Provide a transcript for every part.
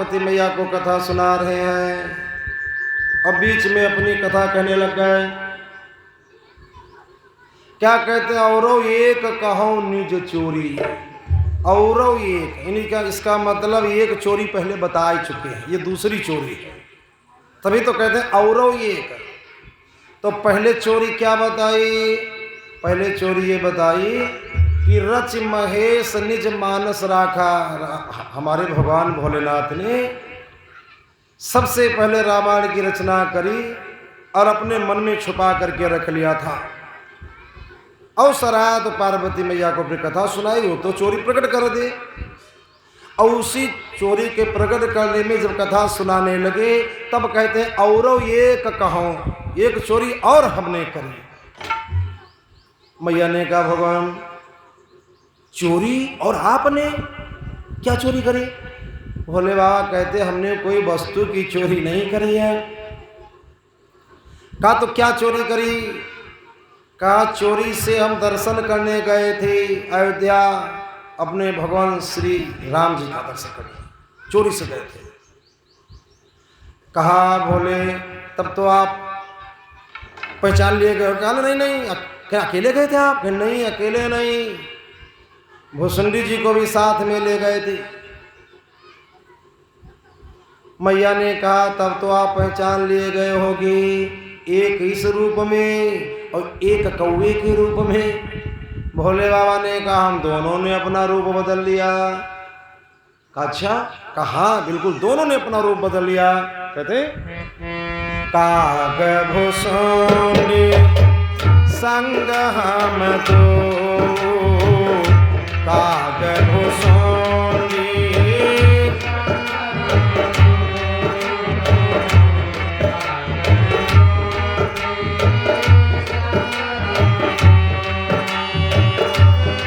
पार्वती मैया को कथा सुना रहे हैं। अब बीच में अपनी कथा कहने लग गए। क्या कहते हैं? औरो एक कहो निज चोरी। औरो एक, इन्हीं का इसका मतलब एक चोरी पहले बता ही चुके हैं, ये दूसरी चोरी है, तभी तो कहते हैं औरो एक। तो पहले चोरी क्या बताई? पहले चोरी ये बताई कि रच महेश निज मानस राखा। हमारे भगवान भोलेनाथ ने सबसे पहले रामायण की रचना करी और अपने मन में छुपा करके रख लिया था। अवसर आया तो पार्वती मैया को अपनी कथा सुनाई, हो तो चोरी प्रकट कर दे। और उसी चोरी के प्रकट करने में जब कथा सुनाने लगे तब कहते हैं औरो एक कहो, एक चोरी और हमने करी। मैया ने कहा भगवान चोरी और आपने क्या चोरी करी? भोले बाबा कहते हमने कोई वस्तु की चोरी नहीं करी है। कहा तो क्या चोरी करी? कहा चोरी से हम दर्शन करने गए थे अयोध्या, अपने भगवान श्री राम जी का दर्शन करने चोरी से गए थे। कहा भोले तब तो आप पहचान लिए गए? कहा नहीं नहीं, क्या अकेले गए थे आप? नहीं अकेले नहीं, भुसुंडी जी को भी साथ में ले गए थे। मैया ने कहा तब तो आप पहचान लिए गए होगी, एक इस रूप में और एक कौवे के रूप में। भोले बाबा ने कहा हम दोनों ने अपना रूप बदल लिया। कहा अच्छा? कहा बिल्कुल दोनों ने अपना रूप बदल लिया। कहते काग भुसुंडी संग हम तो, काग भुसुंडी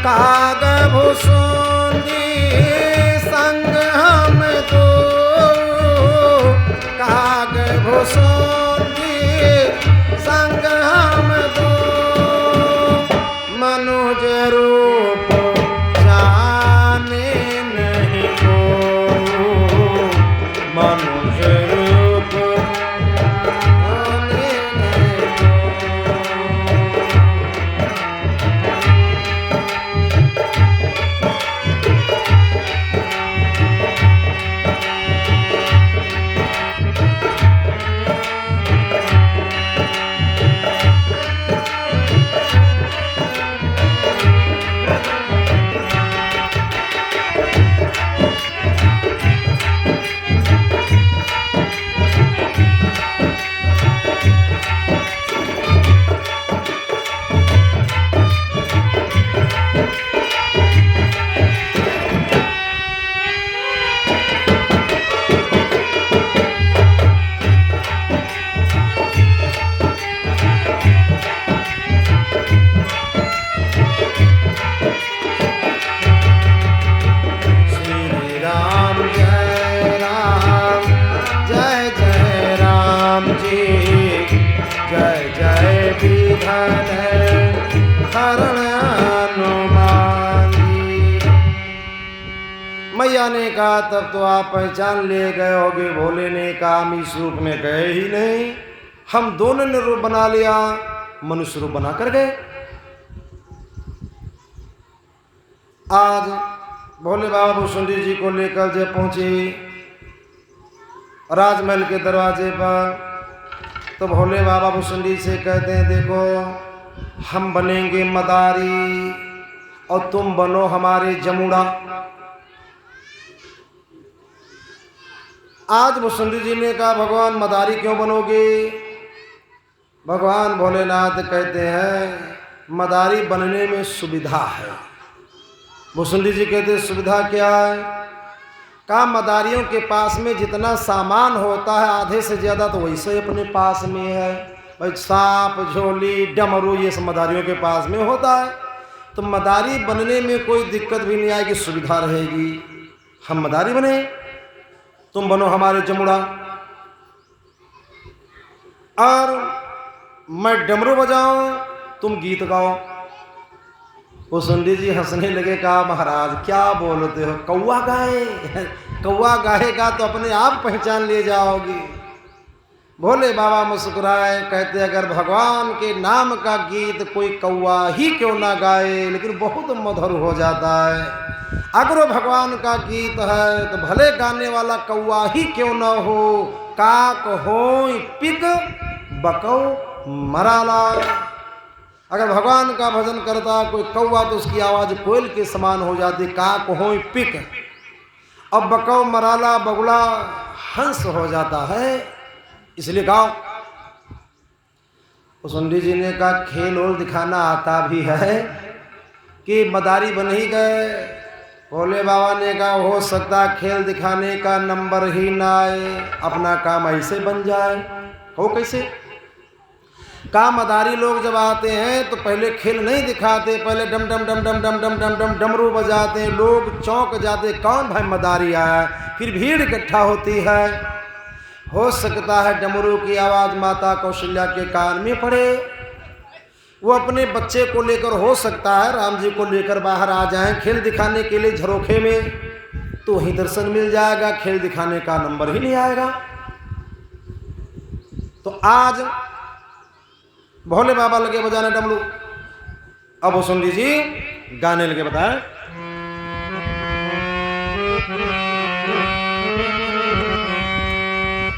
काग भुसुंडी संग हम तो, काग भुसुंडी संग हम तो, मनुज रूप जाने नहीं को, मनुज रूप जाने नहीं को। मैया ने कहा तब तो आप पहचान ले गए होगे। भोले ने कहा हम इस रूप में गए ही नहीं, हम दोनों ने रूप बना लिया, मनुष्य रूप बना कर गए। आज भोले बाबा भुसुंडी जी को लेकर जब पहुंचे राजमहल के दरवाजे पर तो भोले बाबा भुसुंडी से कहते हैं देखो हम बनेंगे मदारी और तुम बनो हमारे जमुड़ा। आज भुसुंडी जी ने कहा भगवान मदारी क्यों बनोगे? भगवान भोलेनाथ कहते हैं मदारी बनने में सुविधा है। भुसुंडी जी कहते हैं सुविधा क्या है? कहा मदारियों के पास में जितना सामान होता है आधे से ज़्यादा तो वैसे अपने पास में है। भाई सांप झोली डमरू ये सब मदारियों के पास में होता है, तो मदारी बनने में कोई दिक्कत भी नहीं आएगी, सुविधा रहेगी। हम मदारी बने, तुम बनो हमारे जमुड़ा। और मैं डमरू बजाऊं तुम गीत गाओ। भुसुंडी जी हंसने लगे, कहा महाराज क्या बोलते हो, कौवा गाए कौवा गाएगा तो अपने आप पहचान ले जाओगी। भोले बाबा मुस्कुराए, कहते अगर भगवान के नाम का गीत कोई कौवा ही क्यों ना गाए, लेकिन बहुत मधुर हो जाता है। अगर वो भगवान का गीत है तो भले गाने वाला कौवा ही क्यों ना हो, काक होय पिक बकौ मराला। अगर भगवान का भजन करता कोई कौवा तो उसकी आवाज़ कोयल के समान हो जाती, काक होय पिक। अब बकौ मराला बगुला हंस हो जाता है, इसलिए गाओ। सुंडी जी ने कहा खेल ओल दिखाना आता भी है कि मदारी बन ही गए। भोले बाबा ने कहा हो सकता खेल दिखाने का नंबर ही ना आए, अपना काम ऐसे बन जाए। हो कैसे? काम मदारी लोग जब आते हैं तो पहले खेल नहीं दिखाते, पहले डम डम डम डम डम डम डम डम डमरू बजाते, लोग चौंक जाते कौन भाई मदारी आया, फिर भीड़ इकट्ठा होती है। हो सकता है डमरू की आवाज़ माता कौशल्या के कान में पड़े, वो अपने बच्चे को लेकर हो सकता है राम जी को लेकर बाहर आ जाएं खेल दिखाने के लिए झरोखे में, तो वहीं दर्शन मिल जाएगा, खेल दिखाने का नंबर ही नहीं आएगा। तो आज भोले बाबा लगे बजाने डमरू। अब वो सुन लीजिए गाने लगे बताए।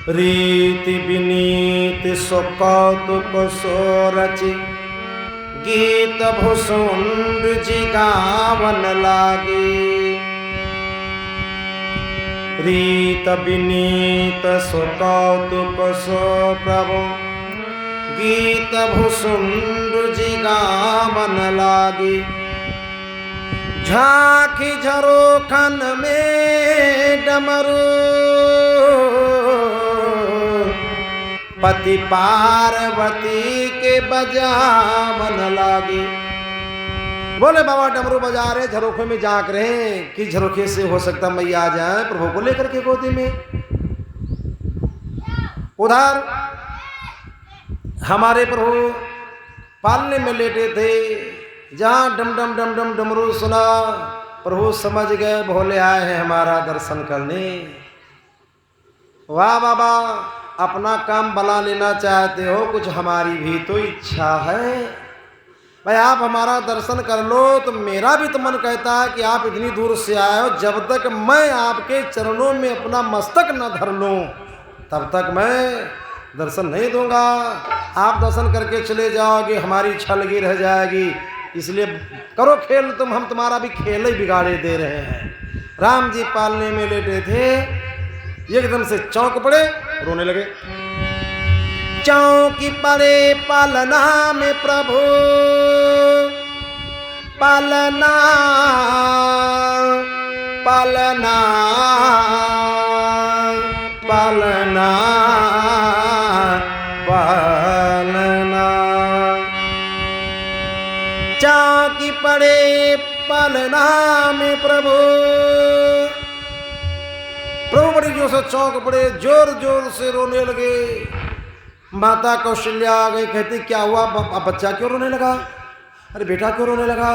रीति विनीत सो कौतुक सो रचि, गीत भुसुंड जी गावन लागे। रीत विनीत सो कौतुक सो प्रभु, गीत भुसुंड जी गावन लागे। झांकी झरोखन में डमरू, पति पार्वती के बजावन लागे। बोले बाबा डमरू बजा रहे, झरोखे में झांक रहे कि झरोखे से हो सकता मैया आ जाए प्रभु को लेकर के गोदी में। उधर हमारे प्रभु पालने में लेटे थे, जहाँ डम डम डम डम डमरू सुना, प्रभु समझ गए भोले आए हैं हमारा दर्शन करने। वाह बाबा, अपना काम बना लेना चाहते हो, कुछ हमारी भी तो इच्छा है भाई, आप हमारा दर्शन कर लो तो मेरा भी तो मन कहता है कि आप इतनी दूर से आए हो, जब तक मैं आपके चरणों में अपना मस्तक न धर लूं तब तक मैं दर्शन नहीं दूंगा। आप दर्शन करके चले जाओगे, हमारी इच्छा लगी रह जाएगी, इसलिए करो खेल तुम, हम तुम्हारा भी खेल ही बिगाड़े दे रहे हैं। राम जी पालने में लेटे थे, एकदम से चौंक पड़े, रोने लगे। चौंकी पड़े पालना में प्रभु, पालना पालना पालना पालना। चौंकी पड़े पालना में प्रभु, प्रभु बड़ी जोर से चौंक पड़े, जोर जोर से रोने लगे। माता कौशल्या आ गई, कहती क्या हुआ बच्चा क्यों रोने लगा, अरे बेटा क्यों रोने लगा।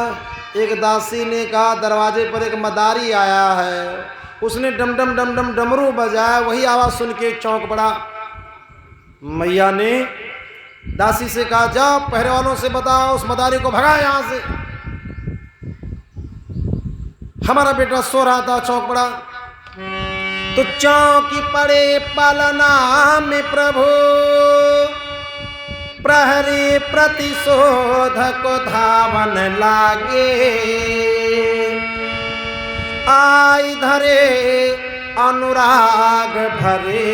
एक दासी ने कहा दरवाजे पर एक मदारी आया है, उसने डम डम डम डम डमरू बजाया, वही आवाज़ सुन के चौंक पड़ा। मैया ने दासी से कहा जाओ पहरे वालों से बताओ उस मदारी को भगाओ यहाँ से। हमारा बेटा सो रहा था, चौंक पड़ा। तो चौंकी पड़े पालना में प्रभु, प्रहरी प्रतिशोध को धावन लागे। आई धरे अनुराग भरे,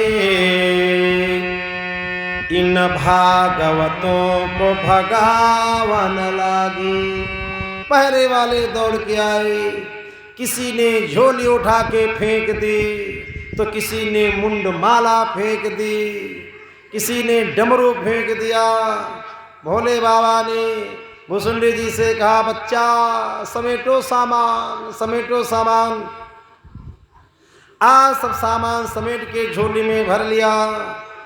इन भागवतों को भगावन लागे। पहरे वाले दौड़ के आए, किसी ने झोली उठा के फेंक दी, तो किसी ने मुंड माला फेंक दी, किसी ने डमरू फेंक दिया। भोले बाबा ने भुसुंडी जी से कहा बच्चा समेटो सामान, समेटो सामान। आज सब सामान समेट के झोली में भर लिया।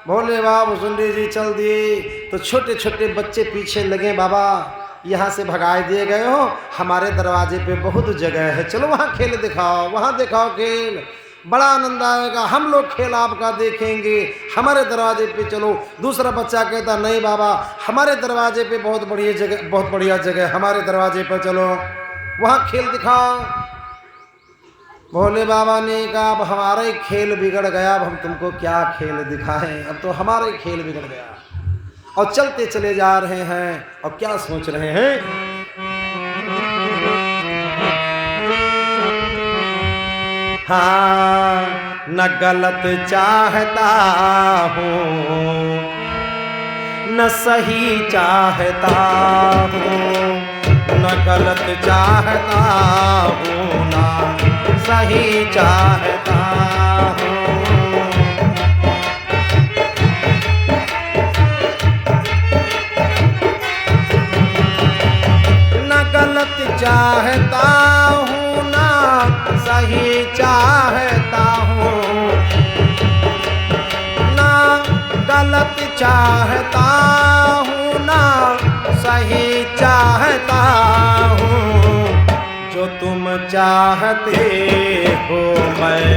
भोले बाबा भुसुंडी जी चल दिए, तो छोटे छोटे बच्चे पीछे लगे, बाबा यहाँ से भगाए दिए गए हो, हमारे दरवाजे पे बहुत जगह है, चलो वहाँ खेल दिखाओ, वहाँ दिखाओ खेल। बड़ा आनंद आएगा, हम लोग खेल आपका देखेंगे, हमारे दरवाजे पे चलो। दूसरा बच्चा कहता नहीं बाबा, हमारे दरवाजे पे बहुत बढ़िया जगह, हमारे दरवाजे पर चलो, वहाँ खेल दिखाओ। भोले बाबा ने कहा अब हमारा ही खेल बिगड़ गया, अब हम तुमको क्या खेल दिखाएं, अब तो हमारा ही खेल बिगड़ गया। और चलते चले जा रहे हैं और क्या सोच रहे हैं, हाँ न गलत चाहता हूँ न सही चाहता हूँ, न गलत चाहता हूँ न सही चाहता हूँ। न गलत चाहता हूँ न सही चाहता हूँ, न गलत चाहता हूँ न सही चाहता हूँ। जो तुम चाहते हो मैं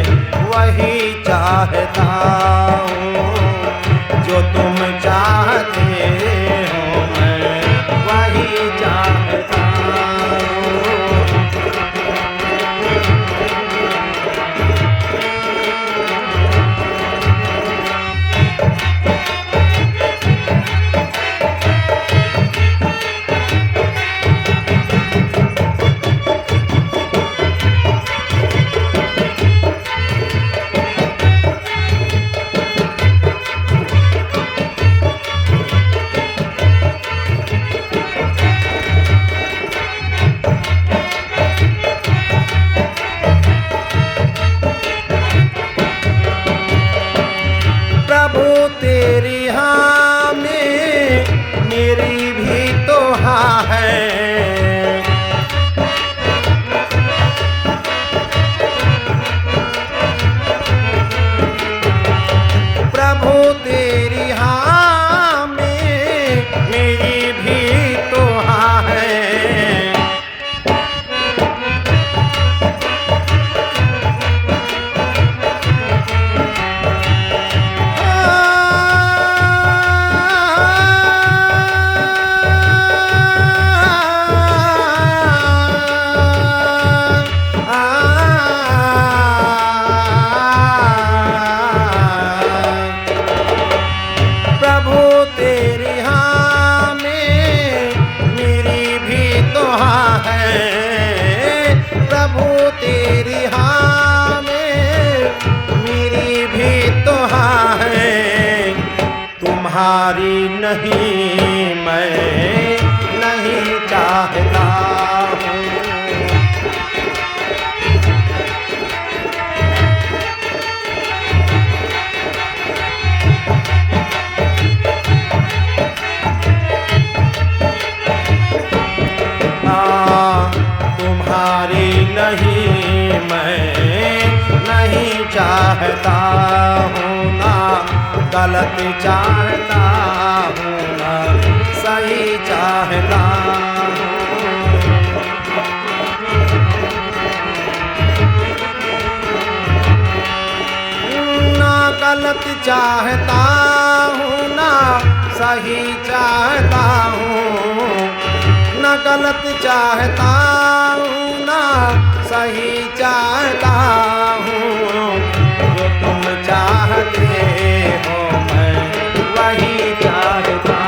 वही चाहता हूँ, जो तुम चाहते हो मैं वही चाहता हूँ। तेरी हाँ में मेरी भी तो हाँ है, प्रभु तेरी हाँ में मेरी भी तो हाँ है। तुम्हारी नहीं मैं नहीं चाहता हूँ, तुम्हारी नहीं मैं नहीं चाहता हूँ, ना गलत चाहता हूँ ना सही चाहता हूँ। ना गलत चाहता हूँ ना सही चाहता हूँ, ना गलत चाहता हूँ ना सही चाहता हूँ। जो तुम चाहते हो वही चाहता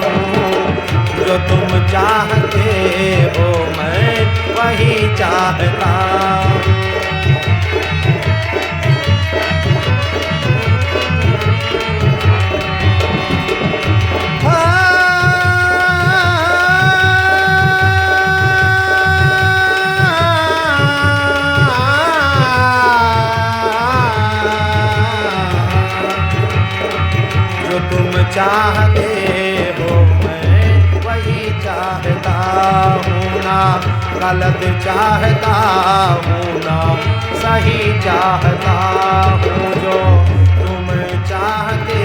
हूँ, जो तुम चाहते हो मैं वही चाहता हूँ। चाहते हो मैं वही चाहता हूँ, ना गलत चाहता हूँ ना सही चाहता हूँ। जो तुम चाहते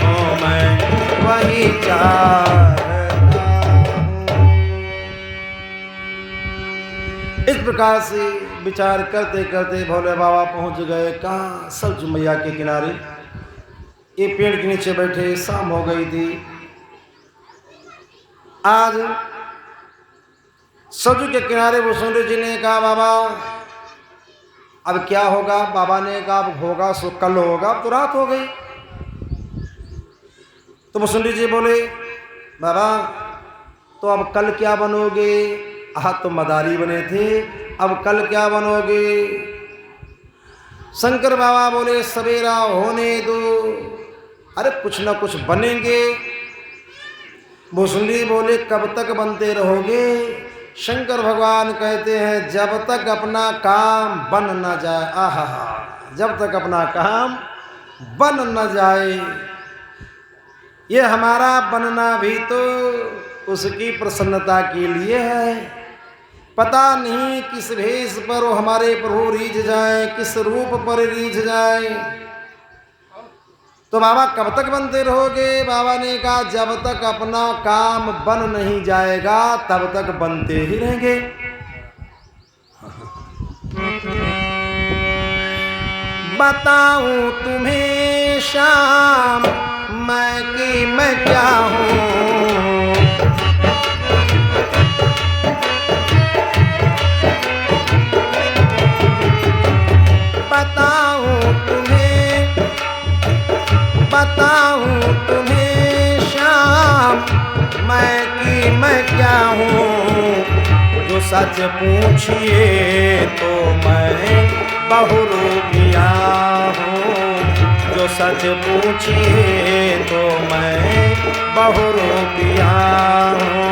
हो मैं वही चाहता हूँ। इस प्रकार से विचार करते करते भोले बाबा पहुंच गए कहाँ? सरजू मैया के किनारे। ये पेड़ के नीचे बैठे, शाम हो गई थी। आज सरजू के किनारे वसुंधरा जी ने कहा बाबा अब क्या होगा? बाबा ने कहा अब होगा सो कल होगा, अब तो रात हो गई। तो वसुंधरा जी बोले बाबा तो अब कल क्या बनोगे? आज तो मदारी बने थे, अब कल क्या बनोगे? शंकर बाबा बोले सवेरा होने दो, अरे कुछ ना कुछ बनेंगे। वसुंधरा बोले कब तक बनते रहोगे? शंकर भगवान कहते हैं जब तक अपना काम बन न जाए। आहा, जब तक अपना काम बन न जाए। ये हमारा बनना भी तो उसकी प्रसन्नता के लिए है। पता नहीं किस भेष पर वो हमारे प्रभु रीझ जाए, किस रूप पर रीझ जाए। तो बाबा कब तक बनते रहोगे? बाबा ने कहा जब तक अपना काम बन नहीं जाएगा तब तक बनते ही रहेंगे। बताऊं तुम्हें शाम मैं कि मैं क्या हूँ? बताऊं तुम्हें शाम मैं कि मैं क्या हूँ? जो सच पूछिए तो मैं बहुरूपिया हूँ। जो सच पूछिए तो मैं बहुरूपिया हूँ।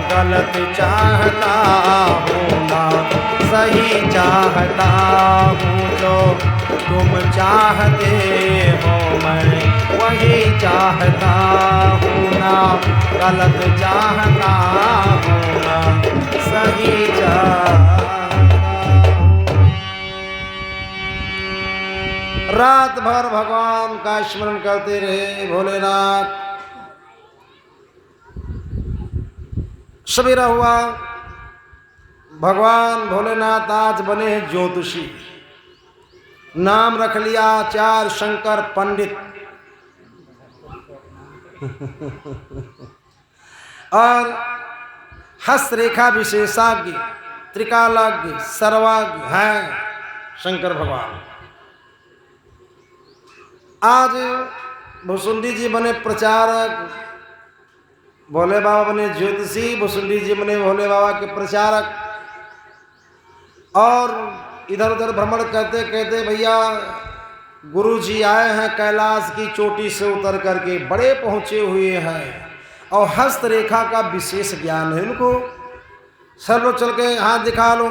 गलत चाहता हूँ ना सही चाहता हूँ, जो तुम चाहते हो मैं वही चाहता हूँ ना। गलत चाहता हूँ ना सही चाहता हूँ। रात भर भगवान का स्मरण करते रहे भोलेनाथ। सवेरा हुआ, भगवान भोलेनाथ आज बने हैं ज्योतिषी। नाम रख लिया आचार्य शंकर पंडित। और हस्तरेखा विशेषज्ञ, त्रिकालज्ञ, सर्वज्ञ हैं शंकर भगवान। आज वसुंधरा जी बने प्रचारक, भोले बाबा बने ज्योतिषी, वसुंधरा जी बने भोले बाबा के प्रचारक। और इधर उधर भ्रमण करते कहते भैया गुरु जी आए हैं कैलाश की चोटी से उतर करके, बड़े पहुँचे हुए हैं और हस्तरेखा का विशेष ज्ञान है उनको। सब लोग चल के हाथ दिखा लो।